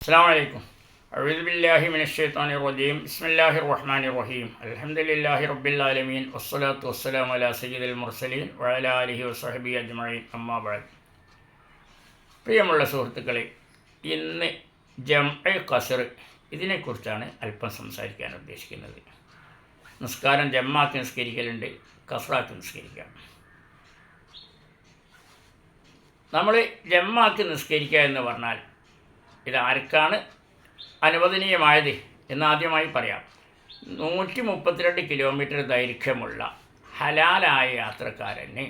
അസ്സലാമു അലൈക്കും. അഊദു ബില്ലാഹി മിനശ് ശൈത്വാനിർ റജീം. ബിസ്മില്ലാഹിർ റഹ്മാനിർ റഹീം. അൽഹംദുലില്ലാഹി റബ്ബിൽ ആലമീൻ. വസ്സലാത്തു വസ്സലാമു അലാ സയ്യിദിൽ മുർസലീൻ വഅലാ ആലിഹി വസ്വഹ്ബിഹി അജ്മഈൻ. അമ്മാ ബഅദ്. പ്രിയമുള്ള സുഹൃത്തുക്കളെ, ഇന്ന് ജംഅ് ഖസ്ർ ഇതിനെക്കുറിച്ചാണ് അല്പം സംസാരിക്കാൻ ഉദ്ദേശിക്കുന്നത്. നിസ്കാരം ജമ്മാക്കി നിസ്കരിക്കലുണ്ട്, ഖസ്റാക്കി നിസ്കരിക്കാം. നമ്മൾ ജമ്മാക്കി നിസ്കരിക്കുക എന്ന് പറഞ്ഞാൽ ഇത് ആർക്കാണ് അനുവദനീയമായത് എന്നാദ്യമായി പറയാം. 132 കിലോമീറ്റർ ദൈർഘ്യമുള്ള ഹലാലായ യാത്രക്കാരന്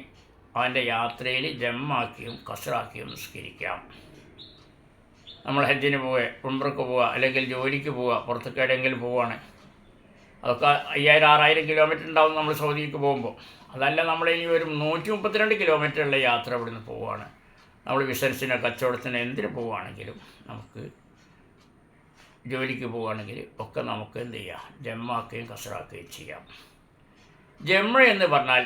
അവൻ്റെ യാത്രയിൽ ജമ്മാക്കിയും ഖസ്റാക്കിയും നിസ്കരിക്കാം. നമ്മൾ ഹജ്ജിന് പോവുക, ഉംറക്ക് പോവുക, അല്ലെങ്കിൽ ജോലിക്ക് പോവുക, പുറത്തേക്ക് എവിടെയെങ്കിലും പോവുകയാണ്, അതൊക്കെ 5000-6000 കിലോമീറ്റർ ഉണ്ടാവും നമ്മൾ സൗദിക്ക് പോകുമ്പോൾ. അതല്ല, നമ്മളിനി ഒരു 132 കിലോമീറ്ററുള്ള യാത്ര ഇവിടുന്ന് പോവുകയാണ്, നമ്മൾ ബിസിനസ്സിനോ കച്ചവടത്തിനോ എന്തിനു പോവുകയാണെങ്കിലും, നമുക്ക് ജോലിക്ക് പോവുകയാണെങ്കിൽ ഒക്കെ നമുക്ക് എന്ത് ചെയ്യാം, ജമ്മാക്കുകയും ഖസ്റാക്കുകയും ചെയ്യാം. ജമ്മ എന്ന് പറഞ്ഞാൽ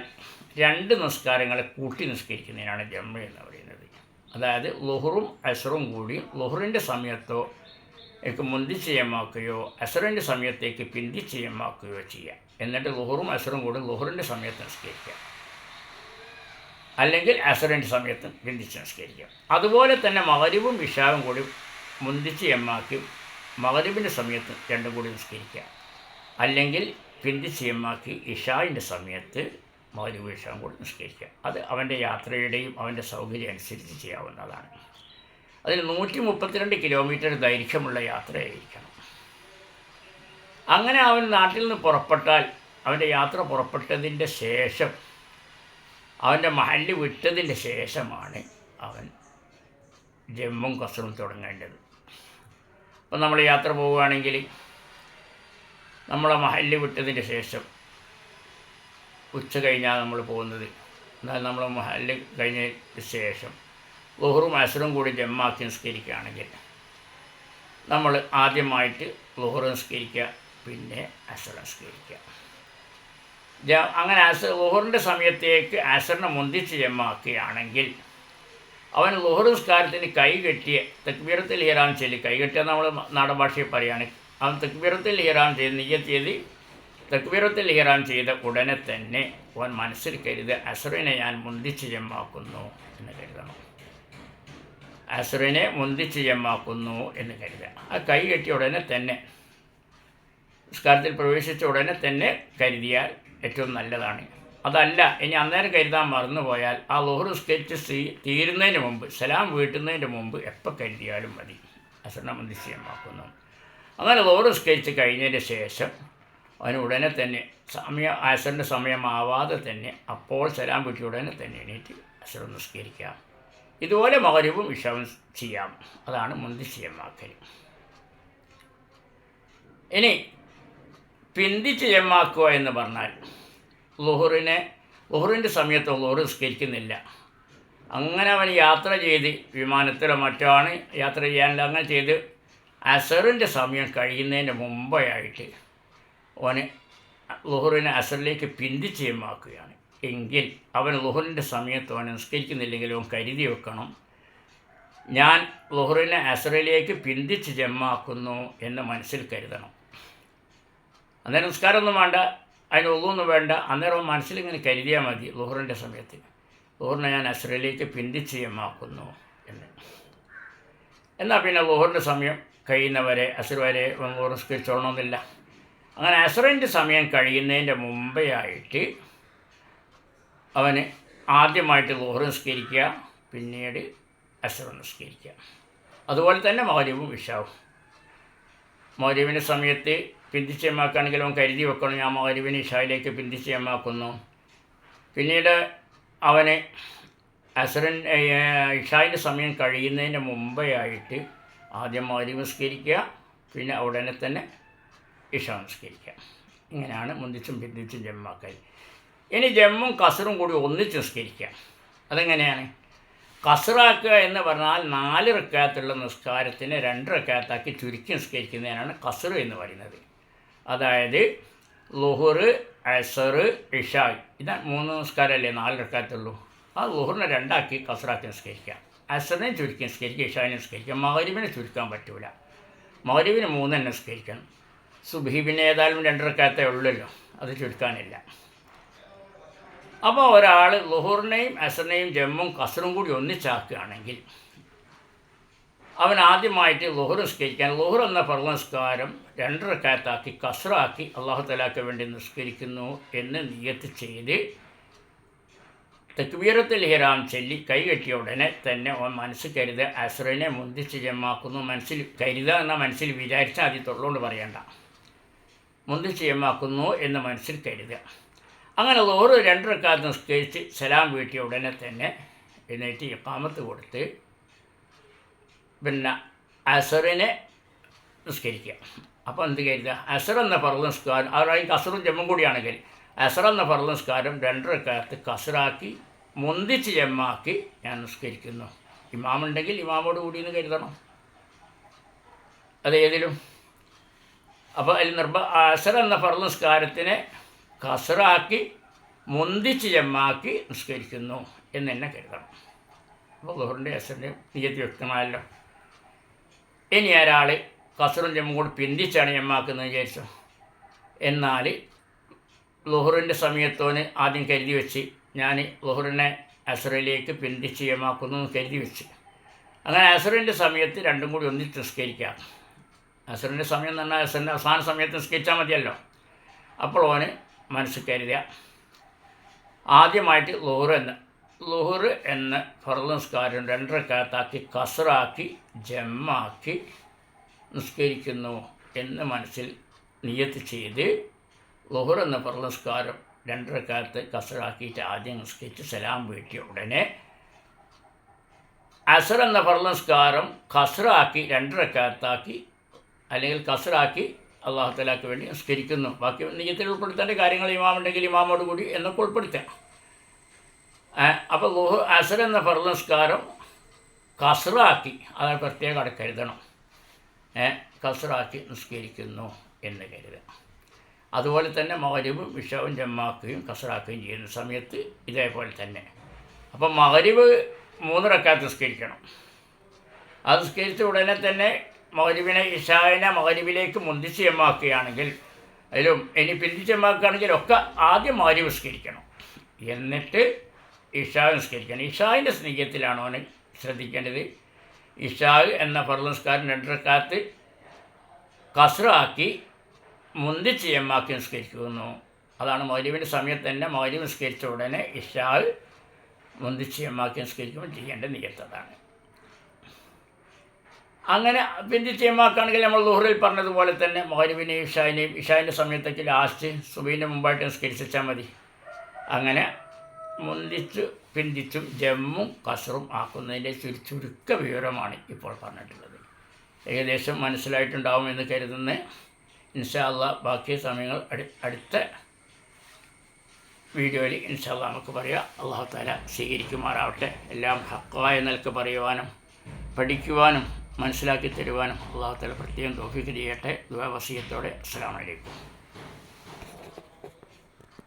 2 നിസ്കാരങ്ങളെ കൂട്ടി നിസ്കരിക്കുന്നതിനാണ് ജമ്മ എന്ന് പറയുന്നത്. അതായത് ളുഹറും അസറും കൂടി ളുഹറിൻ്റെ സമയത്തോ മുന്തിച്ച് ജമ്മാക്കുകയോ അസറിൻ്റെ സമയത്തേക്ക് പിന്തിച്ച് ജമ്മാക്കുകയോ ചെയ്യാം. എന്നിട്ട് ളുഹറും അസറും കൂടി ളുഹറിൻ്റെ സമയത്ത് നിസ്കരിക്കാം, അല്ലെങ്കിൽ അസറിൻ്റെ സമയത്ത് പിന്തിച്ച് നിസ്കരിക്കാം. അതുപോലെ തന്നെ മഗ്‌രിബും ഇശാവും കൂടി മുന്തിച്ച് ജമ്മാക്കി മഗ്‌രിബിൻ്റെ സമയത്ത് രണ്ടും കൂടി നിസ്കരിക്കാം, അല്ലെങ്കിൽ പിന്തിച്ച് ജമ്മാക്കി ഇശാവിൻ്റെ സമയത്ത് മഗ്‌രിബും ഇശാവും കൂടി നിസ്കരിക്കാം. അത് അവൻ്റെ യാത്രയുടെയും അവൻ്റെ സൗകര്യം അനുസരിച്ച് ചെയ്യാവുന്നതാണ്. അതിന് 132 കിലോമീറ്റർ ദൈർഘ്യമുള്ള യാത്രയായിരിക്കണം. അങ്ങനെ അവൻ നാട്ടിൽ നിന്ന് പുറപ്പെട്ടാൽ അവൻ്റെ യാത്ര പുറപ്പെട്ടതിൻ്റെ ശേഷം, അവൻ്റെ മഹല്ല് വിട്ടതിൻ്റെ ശേഷമാണ് അവൻ ജമ്മും ഖസ്റും തുടങ്ങേണ്ടത്. അപ്പം നമ്മൾ യാത്ര പോവുകയാണെങ്കിൽ നമ്മളെ മഹല്ല് വിട്ടതിൻ്റെ ശേഷം ഉച്ച കഴിഞ്ഞാൽ നമ്മൾ പോകുന്നത്. എന്നാൽ നമ്മൾ മഹല്ല് കഴിഞ്ഞതിന് ശേഷം ളുഹറും അസറും കൂടി ജമ്മാക്കി നിസ്കരിക്കുകയാണെങ്കിൽ നമ്മൾ ആദ്യമായിട്ട് ളുഹർ നിസ്കരിക്കുക, പിന്നെ അസർ നിസ്കരിക്കുക. അങ്ങനെ ളുഹറിൻ്റെ സമയത്തേക്ക് അസറിനെ മുന്തിച്ച് ജമ്മാക്കുകയാണെങ്കിൽ അവൻ ളുഹർ നിസ്കാരത്തിന് കൈ കെട്ടിയ തക്ബീറത്തുൽ ഇഹ്റാം ചൊല്ലി, കൈ കെട്ടിയ നമ്മൾ നാടൻ ഭാഷയിൽ പറയുകയാണ്, അവൻ തക്ബീറത്തുൽ ഇഹ്റാം ചെയ്ത് നിയ്യത്ത് ചെയ്ത് തക്ബീറത്തുൽ ഇഹ്റാം ചെയ്ത ഉടനെ തന്നെ അവൻ മനസ്സിൽ കരുത്, അസറിനെ ഞാൻ മുന്തിച്ച് ജമ്മാക്കുന്നു എന്ന് കരുതണം. അസറിനെ മുന്തിച്ച് ജമ്മാക്കുന്നു എന്ന് കരുതുക. ആ കൈ കെട്ടിയ ഉടനെ തന്നെ, നിസ്കാരത്തിൽ പ്രവേശിച്ച ഉടനെ തന്നെ കരുതിയാൽ ഏറ്റവും നല്ലതാണ്. അതല്ല, ഇനി അന്നേരം കരുതാൻ മറന്നുപോയാൽ ആ ളുഹർ നിസ്കരിച്ച് തീരുന്നതിന് മുമ്പ്, സലാം വീട്ടുന്നതിന് മുമ്പ് എപ്പോൾ കരുതിയാലും മതി, അസറിനെ മുന്തിച്ച് ജമ്മാക്കുന്നു. അങ്ങനെ ളുഹർ നിസ്കരിച്ച് കഴിഞ്ഞതിന് ശേഷം അവന് ഉടനെ തന്നെ അസറിൻ്റെ സമയമാവാതെ തന്നെ അപ്പോൾ സലാം വീട്ടിയ ഉടനെ തന്നെ എണീറ്റ് അസർ നിസ്കരിക്കാം. ഇതുപോലെ മഗ്‌രിബും ഇശാവും ചെയ്യാം. അതാണ് മുന്തിച്ച് ജമ്മാക്കൽ. ഇനി പിന്തിച്ച് ജമ്മാക്കുക എന്ന് പറഞ്ഞാൽ ളുഹറിൻ്റെ സമയത്ത് ളുഹർ നിസ്കരിക്കുന്നില്ല. അങ്ങനെ അവൻ യാത്ര ചെയ്ത് വിമാനത്തിലോ മറ്റാണ് യാത്ര ചെയ്യാനില്ല, അങ്ങനെ ചെയ്ത് അസറിൻ്റെ സമയം കഴിയുന്നതിന് മുമ്പായിട്ട് അവന് ളുഹറിനെ അസറിലേക്ക് പിന്തിച്ച് ജമ്മാക്കുകയാണ് എങ്കിൽ അവൻ ളുഹറിൻ്റെ സമയത്ത് അവൻ നിസ്കരിക്കുന്നില്ലെങ്കിൽ അവൻ കരുതി വെക്കണം, ഞാൻ ളുഹറിനെ അസറിലേക്ക് പിന്തിച്ച് ജമ്മാക്കുന്നു എന്ന് മനസ്സിൽ കരുതണം. അന്നേരം നിസ്കാരമൊന്നും വേണ്ട, അതിന് ഒന്നും വേണ്ട, അന്നേരം മനസ്സിലിങ്ങനെ കരുതിയാൽ മതി, ളുഹറിൻ്റെ സമയത്ത് ളുഹറിനെ ഞാൻ അസറിലേക്ക് പിന്തിച്ച് ജമ്മാക്കുന്നു എന്ന്. എന്നാൽ പിന്നെ ളുഹറിൻ്റെ സമയം കഴിയുന്നവരെ അസർ വരെ ളുഹർ നിസ്കരിച്ചോളണമെന്നില്ല. അങ്ങനെ അസറിൻ്റെ സമയം കഴിയുന്നതിൻ്റെ മുമ്പേ ആയിട്ട് അവന് ആദ്യമായിട്ട് ളുഹർ നിസ്കരിക്കുക, പിന്നീട് അസർ നിസ്കരിക്കുക. അതുപോലെ തന്നെ മഗ്‌രിബും ഇശാവും. മഗ്‌രിബിൻ്റെ സമയത്ത് പിന്തിച്ച് ജമ്മാക്കുകയാണെങ്കിൽ അവൻ കരുതി വെക്കണം, ഞാൻ മഗ്‌രിബിന് ഇശായിലേക്ക് പിന്തിച്ച് ജമ്മാക്കുന്നു. പിന്നീട് അവന് ഇശായിൻ്റെ സമയം കഴിയുന്നതിന് മുമ്പേ ആയിട്ട് ആദ്യം മഗ്‌രിബ് നിസ്കരിക്കുക, പിന്നെ ഉടനെ തന്നെ ഇശാ നിസ്കരിക്കുക. ഇങ്ങനെയാണ് മുന്തിച്ചും പിന്തിച്ചും ജമ്മാക്കൽ. ഇനി ജമ്മും ഖസ്റും കൂടി ഒന്നിച്ച് നിസ്കരിക്കുക. അതെങ്ങനെയാണ്? ഖസ്റാക്കുക എന്ന് പറഞ്ഞാൽ 4 റക്അത്തുള്ള നിസ്കാരത്തിന് 2 റക്അത്താക്കി ചുരുക്കി നിസ്കരിക്കുന്നതിനാണ് ഖസ്ർ എന്ന് പറയുന്നത്. അതായത് ളുഹർ, അസർ, ഇശാ, ഇതാണ് 3 നിസ്കാരമല്ലേ 4 റക്അത്തുള്ളൂ. ആ ളുഹറിനെ 2 ആക്കി ഖസ്റാക്കി നിസ്കരിക്കുക, അസറിനെ ചുരുക്കി നിസ്കരിക്കുക, ഇശാവിനെ നിസ്കരിക്കുക. മഗ്‌രിബിനെ ചുരുക്കാൻ പറ്റില്ല. മഗ്‌രിബിന് 3 തന്നെ നിസ്കരിക്കണം. സുബ്ഹി പിന്നെ ഏതായാലും 2 റക്അത്തേ ഉള്ളല്ലോ, അത് ചുരുക്കാനില്ല. അപ്പോൾ ഒരാൾ ളുഹറിനെയും അസറിനെയും ജമ്മും കസറും കൂടി ഒന്നിച്ചാക്കുകയാണെങ്കിൽ അവൻ ആദ്യമായിട്ട് ളുഹർ നിസ്കരിക്കാൻ ളുഹർ എന്ന ഫർള് നിസ്കാരം 2 റക്അത്താക്കി കസറാക്കി അല്ലാഹു തആലയ്ക്ക് വേണ്ടി നിസ്കരിക്കുന്നു എന്ന് നിയ്യത്ത് ചെയ്ത് തക്ബീറത്തുൽ ഇഹ്റാം ചൊല്ലി കൈ കെട്ടിയ ഉടനെ തന്നെ അവൻ മനസ്സിൽ കരുതുക അസറിനെ മുന്തിച്ച് ജമ്മാക്കുന്നു. മനസ്സിൽ കരുതുക എന്നാൽ മനസ്സിൽ വിചാരിച്ചാൽ ആദ്യം തൊള്ളുകൊണ്ട് പറയണ്ട, മുന്തിച്ച് ജമ്മാക്കുന്നു എന്ന് മനസ്സിൽ കരുതുക. അങ്ങനെ ളുഹർ 2 റക്അത്ത് നിസ്കരിച്ച് സലാം വീട്ടിയ ഉടനെ തന്നെ എഴുന്നേറ്റ് ഇഖാമത്ത് കൊടുത്ത് പിന്നെ അസറിനെ നിസ്കരിക്കുക. അപ്പോൾ എന്ത് കരുതുക, അസർ എന്ന ഫർള് നിസ്കാരം അതായത് കസറും ജമ്മും കൂടിയാണെങ്കിൽ അസർ എന്ന ഫർള് നിസ്കാരം 2 റക്അത്ത് കസറാക്കി മുന്തിച്ച് ജമ്മാക്കി ഞാൻ നിസ്കരിക്കുന്നു. ഇമാമുണ്ടെങ്കിൽ ഇമാമോട് കൂടി എന്ന് കരുതണം, അതേതിലും. അപ്പോൾ അതിൽ അസർ എന്ന ഫർള് നിസ്കാരത്തിനെ കസറാക്കി മുന്തിച്ച് ജമ്മാക്കി നിസ്കരിക്കുന്നു എന്ന് തന്നെ കരുതണം. അപ്പോൾ ളുഹറിൻ്റെ അസറിൻ്റെയും നിയ്യത്ത് വ്യക്തമായല്ലോ. ഇനി ഒരാൾ കസറും ജമ്മും കൂടി പിന്തിച്ചാണ് ജമ്മാക്കുന്നത് വിചാരിച്ചു. എന്നാൽ ളുഹറിൻ്റെ സമയത്തോന് ആദ്യം കരുതി വെച്ച് ഞാൻ ളുഹറിനെ അസറിലേക്ക് പിന്തിച്ച് ജമ്മാക്കുന്നു എന്ന് കരുതി വെച്ച്. അങ്ങനെ അസറിൻ്റെ സമയത്ത് 2 കൂടി ഒന്നിച്ച് നിസ്കരിക്കാം. അസറിൻ്റെ സമയം എന്ന് പറഞ്ഞാൽ അസറിൻ്റെ അവസാന സമയത്ത് നിസ്കരിച്ചാൽ മതിയല്ലോ. അപ്പോൾ ഓന് മനസ്സിൽ കരുതുക ആദ്യമായിട്ട് ളുഹർ എന്ന ഫർള് നിസ്കാരം 2 റക്അത്താക്കി കസറാക്കി ജമ്മാക്കി നിസ്കരിക്കുന്നു എന്ന് മനസ്സിൽ നിയ്യത്ത് ചെയ്ത് ളുഹർ എന്ന ഫർള് നിസ്കാരം 2 റക്അത്ത് കസറാക്കിയിട്ട് ആദ്യം നിസ്കരിച്ച് സലാം വീട്ടിയ ഉടനെ അസർ എന്ന ഫർള് നിസ്കാരം കസറാക്കി 2 റക്അത്താക്കി അല്ലെങ്കിൽ കസറാക്കി അല്ലാഹു തആലയ്ക്ക് വേണ്ടി നിസ്കരിക്കുന്നു. ബാക്കി നിയ്യത്തിൽ ഉൾപ്പെടുത്തേണ്ട കാര്യങ്ങൾ ഇമാമുണ്ടെങ്കിൽ ഇമാമോട് കൂടി എന്നൊക്കെ ഉൾപ്പെടുത്താം. അപ്പോൾ അസർ എന്ന ഫർള് നിസ്കാരം കസറാക്കി അത് പ്രത്യേകം അവിടെ കരുതണം, കസറാക്കി നിസ്കരിക്കുന്നു എന്ന് കരുതുക. അതുപോലെ തന്നെ മഗ്‌രിബും ഇശാവും ജമ്മാക്കുകയും കസറാക്കുകയും ചെയ്യുന്ന സമയത്ത് ഇതേപോലെ തന്നെ. അപ്പം മഗ്‌രിബ് 3 റക്അത്ത് നിസ്കരിക്കണം. അത് നിസ്കരിച്ച ഉടനെ തന്നെ മഗ്‌രിബിനെ ഇശാവിനെ മഗ്‌രിബിലേക്ക് മുന്തിച്ച് ജമ്മാക്കുകയാണെങ്കിൽ അതിലും ഇനി പിന്തിച്ച് ജമ്മാക്കുകയാണെങ്കിൽ ഒക്കെ ആദ്യം മഗ്‌രിബ് നിസ്കരിക്കണം, എന്നിട്ട് ഇശാ നിസ്കരിക്കണം. ഇശാവിൻ്റെ സ്നേഹത്തിലാണോ അവന് ശ്രദ്ധിക്കേണ്ടത്. ഇശാ എന്ന ഫർള് നിസ്കാരം 2 റക്അത്ത് കസറാക്കി മുന്തിച്ച് ജമ്മാക്കി നിസ്കരിക്കുന്നു. അതാണ് മഗ്‌രിബിൻ്റെ സമയത്ത് തന്നെ മഗ്‌രിബ് നിസ്കരിച്ച ഉടനെ ഇശാ മുന്തിച്ച് ജമ്മാക്കി നിസ്കരിക്കുമ്പോൾ ചെയ്യേണ്ട നിയ്യത്ത് അതാണ്. അങ്ങനെ പിന്തിച്ച് ജമ്മാക്കുകയാണെങ്കിൽ നമ്മൾ ളുഹറിൽ പറഞ്ഞതുപോലെ തന്നെ മഗ്‌രിബിനെയും ഇശാവിൻ്റെ സമയത്തേക്ക് ലാസ്റ്റ് സുബഹിൻ്റെ മുമ്പായിട്ട് നിസ്കരിച്ചാൽ മതി. അങ്ങനെ മുന്തിച്ച് പിന്തിച്ചും ജമ്മും കസറും ആക്കുന്നതിൻ്റെ ചുരുക്ക വിവരമാണ് ഇപ്പോൾ പറഞ്ഞിട്ടുള്ളത്. ഏകദേശം മനസ്സിലായിട്ടുണ്ടാവുമെന്ന് കരുതുന്ന ഇൻഷാ അല്ലാഹ് ബാക്കി സമയങ്ങൾ അടുത്ത വീഡിയോയിൽ ഇൻഷാ അല്ലാഹ് നമുക്ക് പറയാം. അല്ലാഹു തആല സ്വീകരിക്കുമാറാവട്ടെ. എല്ലാം ഹഖായ നിലക്ക് പറയുവാനും പഠിക്കുവാനും മനസ്സിലാക്കി തരുവാനും അല്ലാഹു തആല പ്രത്യേകം തൗഫീഖ് ചെയ്യട്ടെ. ദുആ വസിയത്തോടെ അസ്സലാമു അലൈക്കും.